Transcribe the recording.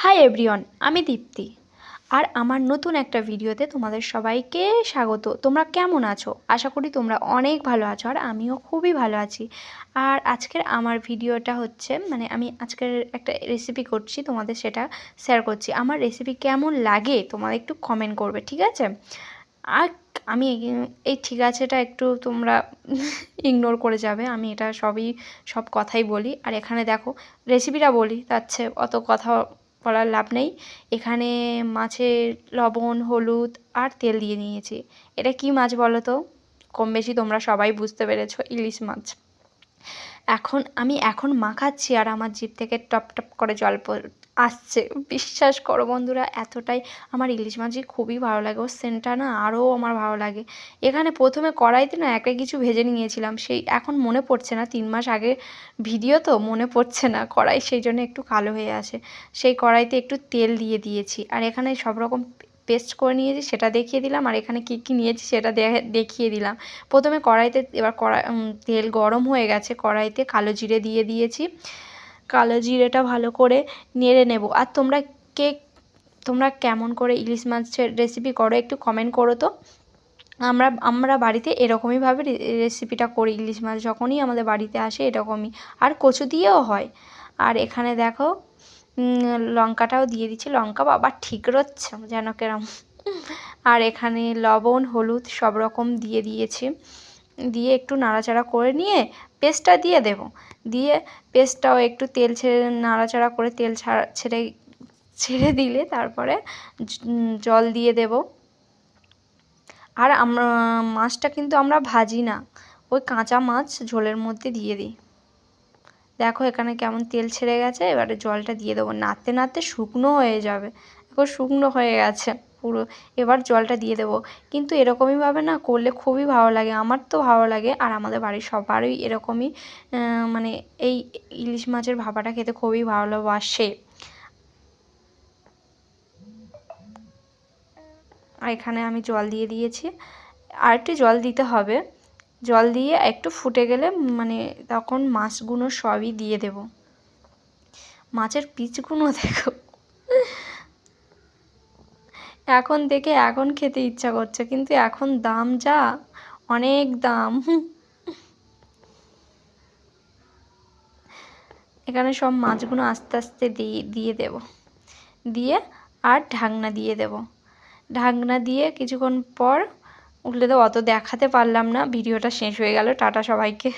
Hi everyone, আমি দীপ্তি। আর আমার নতুন একটা ভিডিওতে তোমাদের সবাইকে স্বাগত। তোমরা কেমন আছো? আশা করি তোমরা অনেক ভালো আছো, আর আমিও খুবই ভালো আছি। আর আজকের আমার ভিডিওটা হচ্ছে আমি আজকের একটা রেসিপি করছি, তোমাদের সেটা শেয়ার করছি। আমার রেসিপি কেমন লাগে তোমাদের একটু কমেন্ট করবে, ঠিক আছে? আর আমি এই ঠিক আছেটা একটু তোমরা ইগনোর করে যাবে। আমি এটা সব কথাই বলি। আর এখানে দেখো রেসিপিটা বলি, তার চেয়ে অত কথা বলার লাভ নেই। এখানে মাছের লবণ, হলুদ আর তেল দিয়ে নিয়েছি। এটা কি মাছ বলো তো? কম বেশি তোমরা সবাই বুঝতে পেরেছো, ইলিশ মাছ। আমি এখন মাখাচ্ছি আর আমার জিভ থেকে টপ টপ করে জল আসছে। বিশ্বাস করো বন্ধুরা, এতটাই আমার ইলিশ মাছই খুবই ভালো লাগে। ওর সেন্টটা না আরও আমার ভালো লাগে। এখানে প্রথমে কড়াইতে না একটা কিছু ভেজে নিয়েছিলাম, সেই এখন মনে পড়ছে না, 3 মাস আগে ভিডিও তো মনে পড়ছে না কড়াই, সেই জন্য একটু কালো হয়ে আসে। সেই কড়াইতে একটু তেল দিয়ে দিয়েছি, আর এখানে সব রকম পেস্ট করে নিয়েছি সেটা দেখিয়ে দিলাম, আর এখানে কী কী নিয়েছি সেটা দেখিয়ে দিলাম। প্রথমে কড়াইতে এবার তেল গরম হয়ে গেছে, কড়াইতে কালো জিরে দিয়ে দিয়েছি। কালো জিরেটা ভালো করে নেড়ে নেব। আর তোমরা কেমন করে ইলিশ মাছের রেসিপি করো একটু কমেন্ট করো তো। আমরা বাড়িতে এরকমইভাবে রেসিপিটা করি, ইলিশ মাছ যখনই আমাদের বাড়িতে আসে এরকমই। আর কচু দিয়েও হয়। আর এখানে দেখো লঙ্কাটাও দিয়ে দিচ্ছি। লঙ্কা বাবা ঠিক রচ্ছে যেন কেরম। আর এখানে লবণ, হলুদ সব রকম দিয়ে দিয়েছি। দিয়ে একটু নাড়াচাড়া করে নিয়ে পেস্টটা দিয়ে দেব। দিয়ে পেস্টটাও একটু তেল ছেড়ে নাড়াচাড়া করে তেল ছেড়ে দিলে তারপরে জল দিয়ে দেব। আর মাছটা কিন্তু আমরা ভাজি না, ওই কাঁচা মাছ ঝোলের মধ্যে দিয়ে দিই। দেখো এখানে কেমন তেল ছেড়ে গেছে, এবারে জলটা দিয়ে দেবো। নাড়তে নাড়তে শুকনো হয়ে যাবে। দেখো শুকনো হয়ে গেছে পুরো। এবার জলটা দিয়ে দেবো। কিন্তু এরকমইভাবে না করলে খুবই ভালো লাগে, আমার তো ভালো লাগে, আর আমাদের বাড়ির সবারই এরকমই এই ইলিশ মাছের ভাপাটা খেতে খুবই ভালোবাসে। আর এখানে আমি জল দিয়ে দিয়েছি, আর একটু জল দিতে হবে। জল দিয়ে একটু ফুটে গেলে তখন মাছগুলো সবই দিয়ে দেব। মাছের পিচগুলো দেখো, এখন দেখে এখন খেতে ইচ্ছা করছে, কিন্তু এখন দাম যা, অনেক দাম। এখানে সব মাছগুলো আস্তে আস্তে দিয়ে দেব। দিয়ে আর ঢাকনা দিয়ে দেব। ঢাকনা দিয়ে কিছুক্ষণ পর উঠলে তো অত দেখাতে পারলাম না, ভিডিওটা শেষ হয়ে গেল। টাটা সবাইকে।